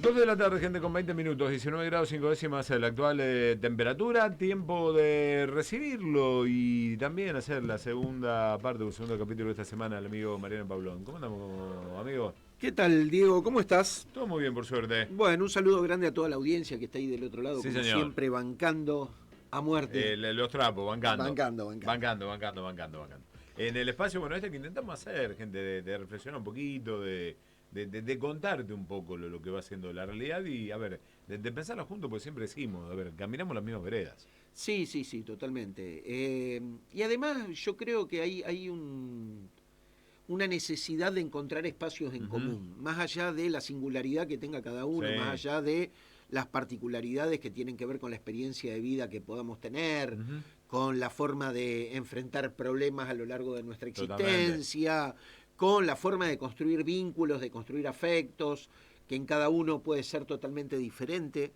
2 de la tarde, gente, con 20 minutos, 19 grados 5 décimas la actual temperatura. Tiempo de recibirlo y también hacer la segunda parte, el segundo capítulo de esta semana, el amigo Mariano Pablón. ¿Cómo andamos, amigo? ¿Qué tal, Diego? ¿Cómo estás? Todo muy bien, por suerte. Bueno, un saludo grande a toda la audiencia que está ahí del otro lado, Sí, como señor. siempre, bancando a muerte. Los trapos, bancando. Bancando. En el espacio, bueno, que intentamos hacer, gente, de reflexionar un poquito, de contarte un poco lo que va siendo la realidad y, a ver, de pensarlo juntos, porque siempre decimos, a ver, caminamos las mismas veredas. Sí, totalmente. Y además yo creo que hay una necesidad de encontrar espacios en común, más allá de la singularidad que tenga cada uno, Sí. más allá de las particularidades que tienen que ver con la experiencia de vida que podamos tener, con la forma de enfrentar problemas a lo largo de nuestra existencia, con la forma de construir vínculos, de construir afectos, que en cada uno puede ser totalmente diferente.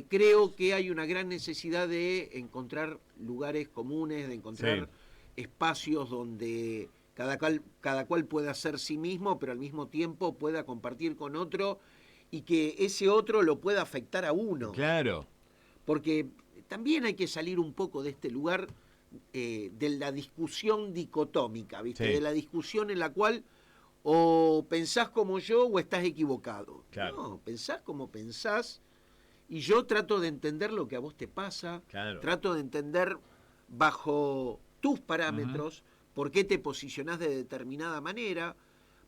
Creo que hay una gran necesidad de encontrar lugares comunes, de encontrar espacios donde cada cual pueda ser sí mismo, pero al mismo tiempo pueda compartir con otro y que ese otro lo pueda afectar a uno. Claro. Porque también hay que salir un poco de este lugar de la discusión dicotómica, ¿viste? Sí. De la discusión en la cual o pensás como yo o estás equivocado. Claro. No, pensás como pensás y yo trato de entender lo que a vos te pasa, trato de entender bajo tus parámetros por qué te posicionás de determinada manera,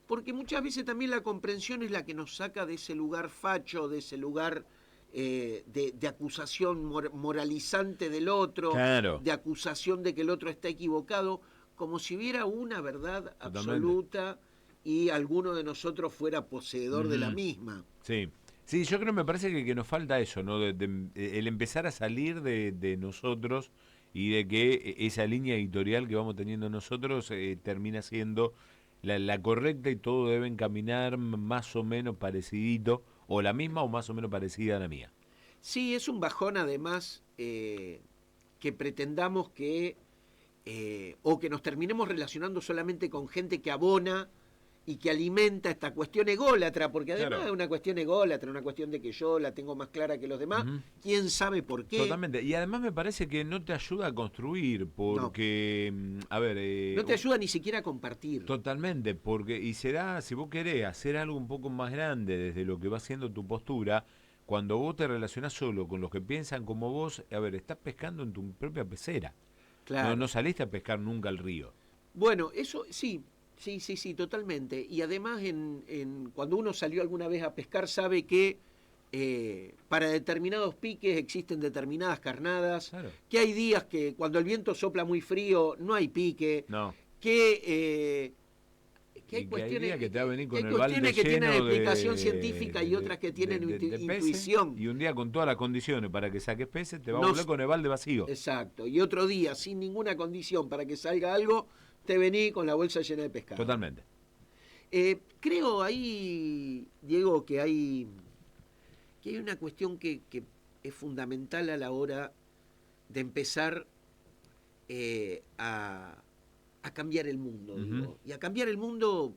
porque muchas veces también la comprensión es la que nos saca de ese lugar facho, de ese lugar de acusación moralizante del otro, de acusación de que el otro está equivocado, como si hubiera una verdad absoluta y alguno de nosotros fuera poseedor de la misma. Sí. Sí, yo creo, me parece que nos falta eso, ¿no? El empezar a salir de nosotros y de que esa línea editorial que vamos teniendo nosotros termina siendo la correcta y todo deben caminar más o menos parecidito, o la misma o más o menos parecida a la mía. Sí, es un bajón además que pretendamos que, o que nos terminemos relacionando solamente con gente que abona y que alimenta esta cuestión ególatra, porque además es una cuestión ególatra, una cuestión de que yo la tengo más clara que los demás, quién sabe por qué. Totalmente, y además me parece que no te ayuda a construir, porque, a ver... no te ayuda ni siquiera a compartir. Totalmente, porque, y será, si vos querés hacer algo un poco más grande desde lo que va siendo tu postura, cuando vos te relacionás solo con los que piensan como vos, a ver, estás pescando en tu propia pecera. Claro. No saliste a pescar nunca al río. Bueno, eso sí, totalmente. Y además, cuando uno salió alguna vez a pescar, sabe que para determinados piques existen determinadas carnadas, que hay días que cuando el viento sopla muy frío no hay pique, que hay cuestiones que te va a venir con que, el balde que tienen explicación de, científica y otras que tienen intuición. Y un día con todas las condiciones para que saques peces te va a volver con el balde vacío. Exacto. Y otro día, sin ninguna condición para que salga algo, te vení con la bolsa llena de pescado. Totalmente. Creo ahí, Diego, que hay una cuestión que es fundamental a la hora de empezar a cambiar el mundo, digo. Y a cambiar el mundo,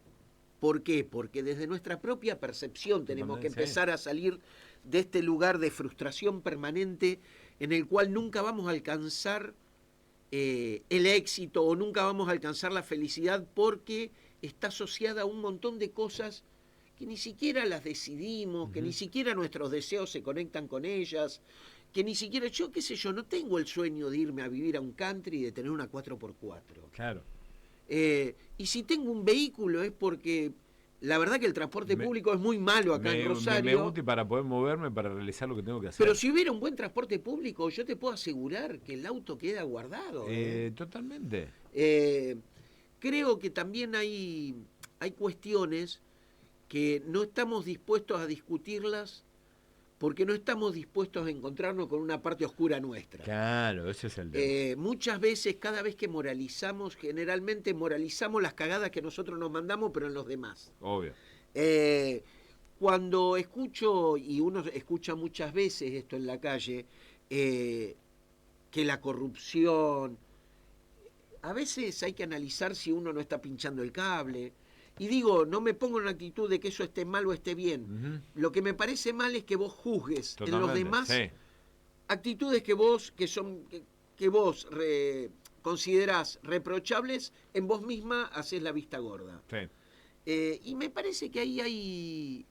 ¿por qué? Porque desde nuestra propia percepción tenemos que empezar a salir de este lugar de frustración permanente en el cual nunca vamos a alcanzar el éxito o nunca vamos a alcanzar la felicidad porque está asociada a un montón de cosas que ni siquiera las decidimos, que ni siquiera nuestros deseos se conectan con ellas, que ni siquiera, yo qué sé yo, no tengo el sueño de irme a vivir a un country y de tener una 4x4. Claro. Y si tengo un vehículo es porque la verdad que el transporte público es muy malo acá en Rosario. Me útil para poder moverme, para realizar lo que tengo que hacer. Pero si hubiera un buen transporte público, yo te puedo asegurar que el auto queda guardado. Totalmente. Creo que también hay cuestiones que no estamos dispuestos a discutirlas porque no estamos dispuestos a encontrarnos con una parte oscura nuestra. Claro, ese es el tema. Muchas veces, cada vez que moralizamos, generalmente moralizamos las cagadas que nosotros nos mandamos, pero en los demás. Obvio. Cuando escucho, y uno escucha muchas veces esto en la calle, que la corrupción, a veces hay que analizar si uno no está pinchando el cable, Y digo, no me pongo en una actitud de que eso esté mal o esté bien. Lo que me parece mal es que vos juzgues en los demás actitudes que vos, que vos considerás reprochables, en vos misma haces la vista gorda. Y me parece que ahí hay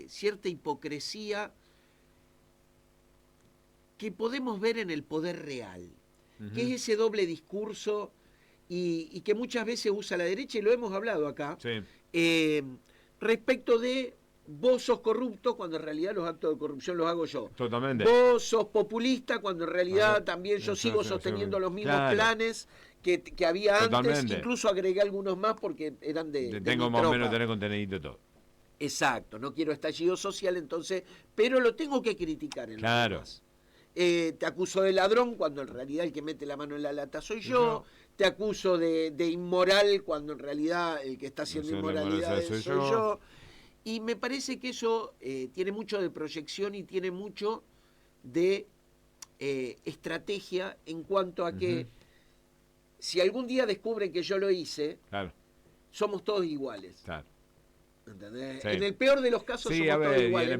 cierta hipocresía que podemos ver en el poder real, que es ese doble discurso y que muchas veces usa la derecha, y lo hemos hablado acá, respecto de vos sos corrupto cuando en realidad los actos de corrupción los hago yo. Totalmente. Vos sos populista cuando en realidad también yo sigo sosteniendo los mismos planes que había antes. Incluso agregué algunos más porque eran de tengo más o menos tener contenido todo. Exacto, no quiero estallido social, entonces, pero lo tengo que criticar en los demás. Te acuso de ladrón cuando en realidad el que mete la mano en la lata soy yo. Te acuso de inmoral cuando en realidad el que está haciendo inmoralidades soy yo. Y me parece que eso tiene mucho de proyección y tiene mucho de estrategia en cuanto a que si algún día descubren que yo lo hice, somos todos iguales. ¿Entendés? En el peor de los casos somos todos iguales.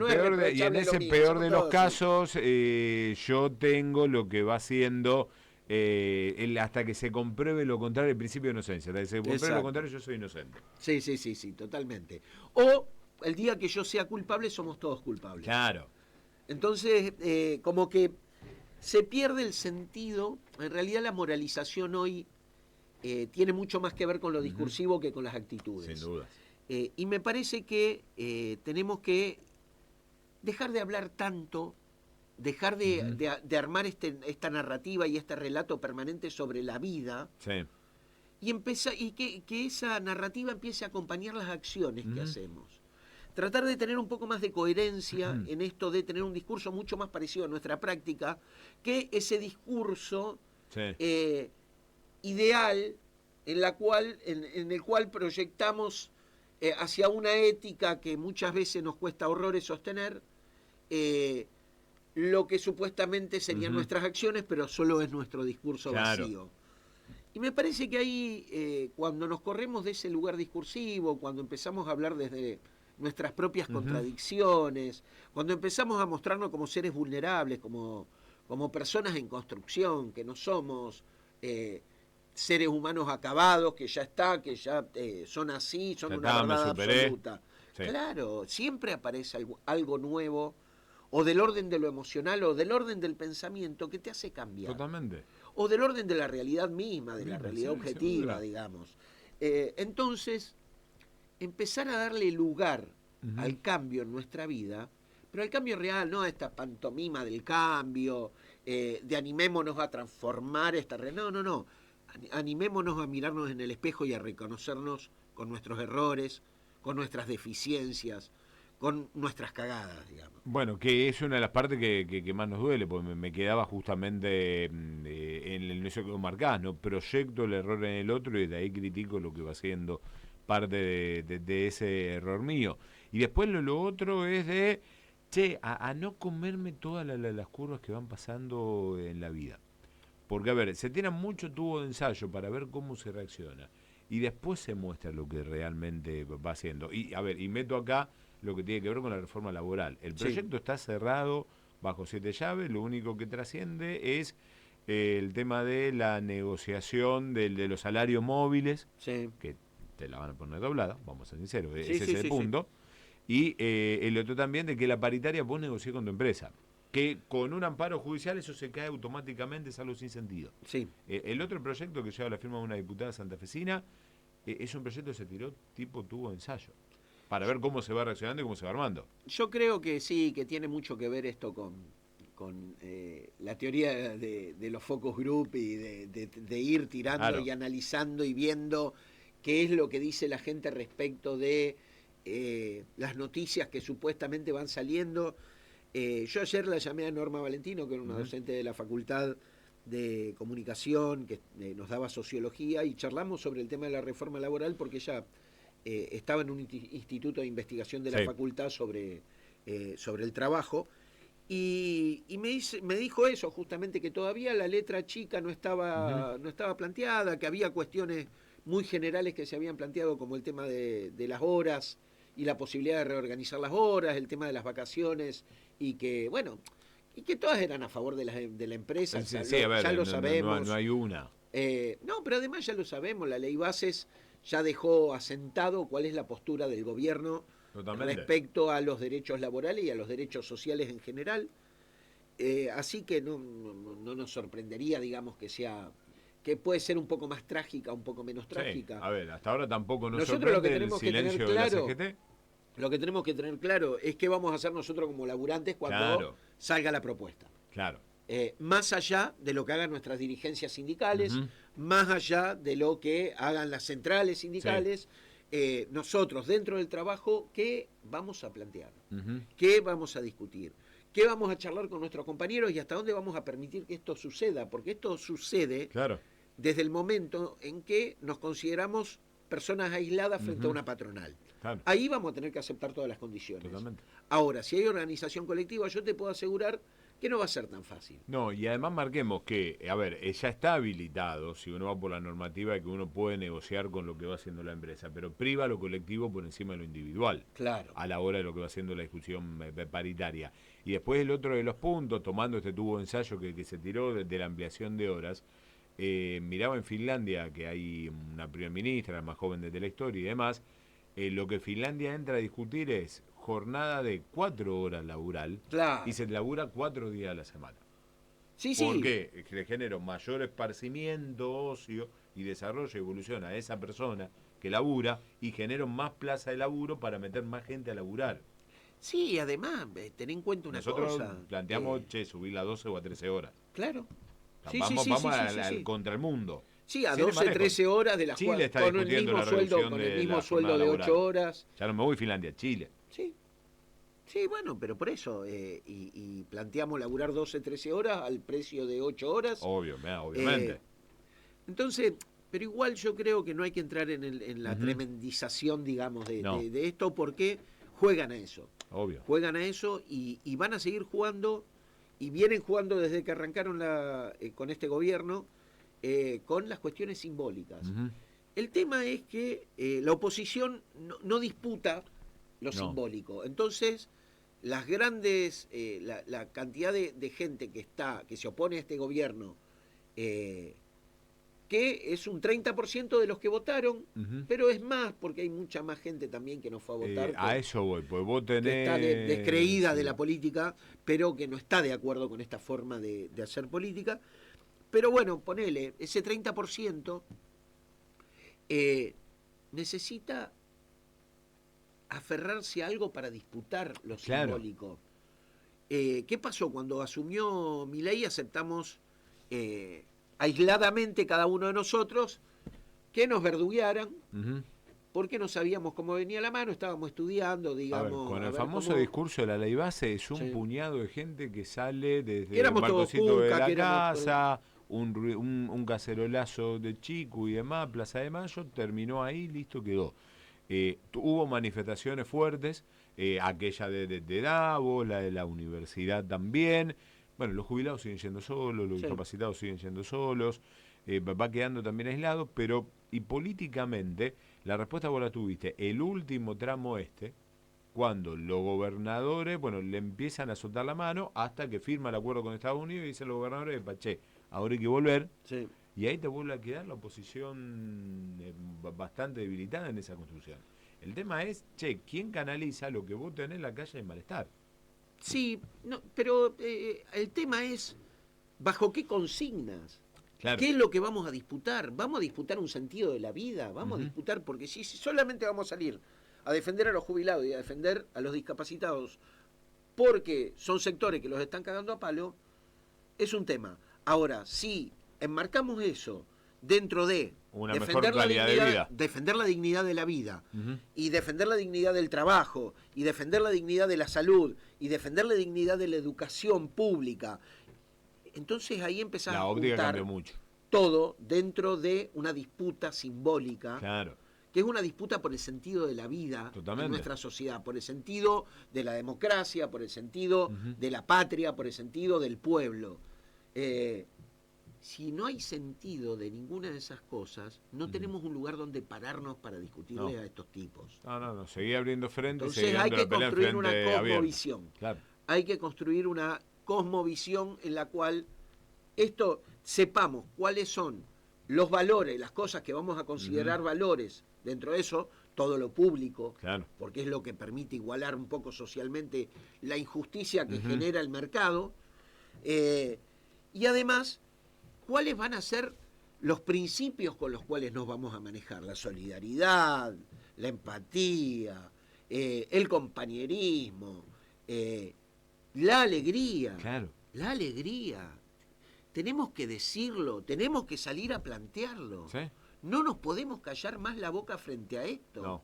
Y en ese peor de los casos yo tengo lo que va siendo hasta que se compruebe lo contrario, el principio de inocencia. Hasta que se compruebe lo contrario, yo soy inocente. Sí, totalmente. O el día que yo sea culpable, somos todos culpables. Claro. Entonces, como que se pierde el sentido. En realidad la moralización hoy tiene mucho más que ver con lo discursivo que con las actitudes. Sin duda. Y me parece que tenemos que dejar de hablar tanto, dejar de armar esta narrativa y este relato permanente sobre la vida, y que esa narrativa empiece a acompañar las acciones que hacemos. Tratar de tener un poco más de coherencia en esto de tener un discurso mucho más parecido a nuestra práctica que ese discurso ideal en el cual proyectamos hacia una ética que muchas veces nos cuesta horrores sostener, lo que supuestamente serían nuestras acciones, pero solo es nuestro discurso vacío. Y me parece que ahí, cuando nos corremos de ese lugar discursivo, cuando empezamos a hablar desde nuestras propias contradicciones, cuando empezamos a mostrarnos como seres vulnerables, como personas en construcción, que no somos seres humanos acabados, que ya son así, son una verdad absoluta. Claro, siempre aparece algo nuevo, o del orden de lo emocional, o del orden del pensamiento, que te hace cambiar. Totalmente. O del orden de la realidad misma, de la realidad objetiva, digamos. Entonces, empezar a darle lugar al cambio en nuestra vida, pero al cambio real, no a esta pantomima del cambio, de animémonos a transformar esta realidad. No. Animémonos a mirarnos en el espejo y a reconocernos con nuestros errores, con nuestras deficiencias, con nuestras cagadas, digamos. Bueno, que es una de las partes que más nos duele, porque me quedaba justamente en eso que marcás, ¿no? Proyecto el error en el otro y de ahí critico lo que va siendo parte de ese error mío. Y después lo otro es de, a no comerme todas las curvas que van pasando en la vida. Porque, a ver, se tiene mucho tubo de ensayo para ver cómo se reacciona. Y después se muestra lo que realmente va haciendo. Y, a ver, y meto acá lo que tiene que ver con la reforma laboral. El proyecto está cerrado bajo 7 llaves. Lo único que trasciende es el tema de la negociación de los salarios móviles, que te la van a poner doblada, vamos a ser sinceros. Ese es el punto. Y el otro también de que la paritaria vos negociás con tu empresa. Que con un amparo judicial eso se cae automáticamente, es algo sin sentido. El otro proyecto que lleva la firma de una diputada santafesina es un proyecto que se tiró tipo tubo de ensayo, para ver cómo se va reaccionando y cómo se va armando. Yo creo que sí, que tiene mucho que ver esto con la teoría de los focus group y de ir tirando y analizando y viendo qué es lo que dice la gente respecto de las noticias que supuestamente van saliendo. Yo ayer la llamé a Norma Valentino, que era una docente de la Facultad de Comunicación, que nos daba sociología, y charlamos sobre el tema de la reforma laboral, porque ella estaba en un instituto de investigación de la facultad sobre el trabajo, y me dijo eso, justamente, que todavía la letra chica no estaba planteada, que había cuestiones muy generales que se habían planteado, como el tema de las horas y la posibilidad de reorganizar las horas, el tema de las vacaciones, y que, bueno, y que todas eran a favor de la empresa, Sí, sí, a ver, ya lo no, sabemos. no hay una. No, pero además ya lo sabemos, la ley Bases ya dejó asentado cuál es la postura del gobierno Totalmente. respecto a los derechos laborales y a los derechos sociales en general. Así que no nos sorprendería, digamos, que puede ser un poco más trágica, un poco menos trágica. Sí, a ver, hasta ahora tampoco nos Nosotros lo que sorprende el tenemos que tener silencio de la claro, CGT. lo que tenemos que tener claro es qué vamos a hacer nosotros como laburantes cuando Claro. salga la propuesta. Claro. Más allá de lo que hagan nuestras dirigencias sindicales, más allá de lo que hagan las centrales sindicales, nosotros dentro del trabajo, ¿qué vamos a plantear? ¿Qué vamos a discutir? ¿Qué vamos a charlar con nuestros compañeros y hasta dónde vamos a permitir que esto suceda? Porque esto sucede Claro. desde el momento en que nos consideramos personas aisladas frente a una patronal. Claro. Ahí vamos a tener que aceptar todas las condiciones. Totalmente. Ahora, si hay organización colectiva, yo te puedo asegurar que no va a ser tan fácil. No, y además marquemos que, a ver, ya está habilitado, si uno va por la normativa, que uno puede negociar con lo que va haciendo la empresa, pero priva lo colectivo por encima de lo individual. Claro. A la hora de lo que va haciendo la discusión paritaria. Y después el otro de los puntos, tomando este tubo de ensayo que se tiró de la ampliación de horas, miraba en Finlandia, que hay una primera ministra, la más joven de la historia y demás, lo que Finlandia entra a discutir es jornada de 4 horas laboral, Claro. y se labura 4 días a la semana. Sí, sí. Porque le genera mayor esparcimiento, ocio y desarrollo y evolución a esa persona que labura y genera más plaza de laburo para meter más gente a laburar. Sí, además, ten en cuenta una Nosotros cosa. planteamos, subirla a 12 o a 13 horas. Claro. O sea, vamos al contra el mundo. Sí, a 12, 13 horas de las Chile cuales con el mismo sueldo, de 8 horas. Ya no me voy a Finlandia, Chile. Sí. Sí, bueno, pero por eso, y planteamos laburar 12, 13 horas al precio de 8 horas. Obviamente. Entonces, pero igual yo creo que no hay que entrar en la tremendización, digamos, de esto, porque juegan a eso. Obvio. Juegan a eso y van a seguir jugando, y vienen jugando desde que arrancaron con este gobierno, con las cuestiones simbólicas. El tema es que la oposición no disputa lo simbólico. Entonces, las grandes, la cantidad de gente que se opone a este gobierno, que es un 30% de los que votaron, pero es más, porque hay mucha más gente también que no fue a votar. A eso voy, pues vos tenés... Que está descreída de la política, pero que no está de acuerdo con esta forma de hacer política. Pero bueno, ponele, ese 30% necesita aferrarse a algo para disputar lo simbólico. ¿Qué pasó? Cuando asumió Milei aceptamos aisladamente cada uno de nosotros que nos verduguearan, porque no sabíamos cómo venía la mano, estábamos estudiando, digamos. Con el famoso discurso de la ley base es un puñado de gente que sale desde un balconcito de la casa, un cacerolazo de chico y demás, Plaza de Mayo, terminó ahí, listo, quedó. Hubo manifestaciones fuertes, aquella de Davos, la de la universidad también. Bueno, los jubilados siguen yendo solos, los discapacitados siguen yendo solos, va quedando también aislado, pero y políticamente la respuesta vos la tuviste. El último tramo cuando los gobernadores, le empiezan a soltar la mano hasta que firma el acuerdo con Estados Unidos y dicen los gobernadores, ahora hay que volver. Sí. Y ahí te vuelve a quedar la oposición bastante debilitada en esa construcción. El tema es, ¿quién canaliza lo que vos tenés en la calle de malestar? Sí, no, pero el tema es, ¿bajo qué consignas? Claro. ¿Qué es lo que vamos a disputar? ¿Vamos a disputar un sentido de la vida? ¿Vamos a disputar? Porque si solamente vamos a salir a defender a los jubilados y a defender a los discapacitados porque son sectores que los están cagando a palo, es un tema. Ahora, si enmarcamos eso dentro de una mejor calidad de vida, defender la dignidad de la vida, y defender la dignidad del trabajo, y defender la dignidad de la salud, y defender la dignidad de la educación pública, entonces ahí empezás a juntar todo dentro de una disputa simbólica, que es una disputa por el sentido de la vida en nuestra sociedad, por el sentido de la democracia, por el sentido de la patria, por el sentido del pueblo. Si no hay sentido de ninguna de esas cosas, no tenemos un lugar donde pararnos para discutirle a estos tipos. No, seguí abriendo frente. Entonces hay que construir una cosmovisión. Claro. Hay que construir una cosmovisión en la cual sepamos cuáles son los valores, las cosas que vamos a considerar valores. Dentro de eso, todo lo público, porque es lo que permite igualar un poco socialmente la injusticia que genera el mercado. Y además, ¿cuáles van a ser los principios con los cuales nos vamos a manejar? La solidaridad, la empatía, el compañerismo, la alegría. Claro. La alegría. Tenemos que decirlo, tenemos que salir a plantearlo. ¿Sí? No nos podemos callar más la boca frente a esto. No.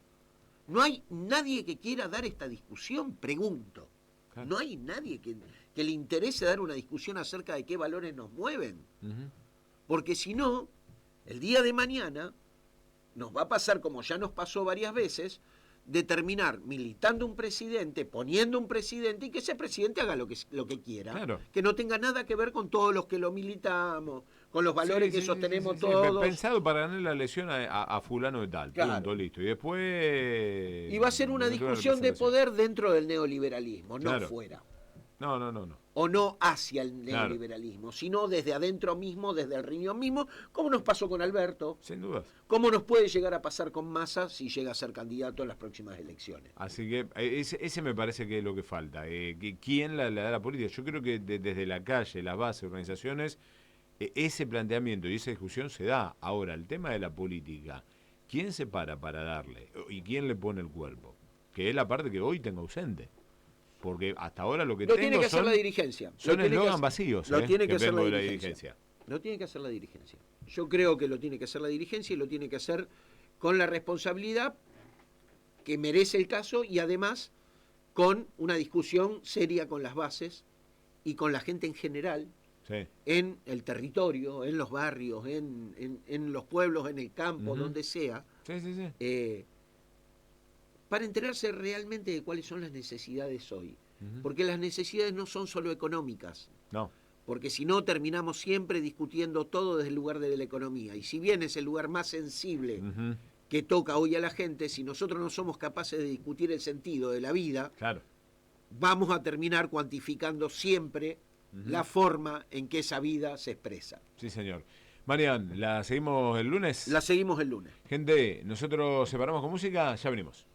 No hay nadie que quiera dar esta discusión, pregunto. Claro. No hay nadie que le interese dar una discusión acerca de qué valores nos mueven. Porque si no, el día de mañana nos va a pasar, como ya nos pasó varias veces, de terminar militando un presidente, poniendo un presidente, y que ese presidente haga lo que quiera. Claro. Que no tenga nada que ver con todos los que lo militamos, con los valores que sostenemos todos. Pensado para ganar la elección a fulano de tal, punto, listo. Y después... Y va a ser una discusión de poder dentro del neoliberalismo, no fuera. No. O no hacia el neoliberalismo, sino desde adentro mismo, desde el riñón mismo, como nos pasó con Alberto. Sin duda. Como nos puede llegar a pasar con Massa si llega a ser candidato en las próximas elecciones. Así que ese me parece que es lo que falta. ¿Quién le da la política? Yo creo que desde la calle, las bases, organizaciones, ese planteamiento y esa discusión se da. Ahora, el tema de la política, ¿quién se para darle? ¿Y quién le pone el cuerpo? Que es la parte que hoy tengo ausente. Porque hasta ahora lo que tengo tiene que hacer la dirigencia. Son eslogan vacíos. Lo tiene que hacer la dirigencia. Lo tiene que hacer la dirigencia. Yo creo que lo tiene que hacer la dirigencia y lo tiene que hacer con la responsabilidad que merece el caso y además con una discusión seria con las bases y con la gente en general, en el territorio, en los barrios, en los pueblos, en el campo, donde sea. Para enterarse realmente de cuáles son las necesidades hoy. Porque las necesidades no son solo económicas. No. Porque si no, terminamos siempre discutiendo todo desde el lugar de la economía. Y si bien es el lugar más sensible que toca hoy a la gente, si nosotros no somos capaces de discutir el sentido de la vida, vamos a terminar cuantificando siempre la forma en que esa vida se expresa. Sí, señor. Marian, ¿la seguimos el lunes? La seguimos el lunes. Gente, nosotros separamos con música, ya venimos.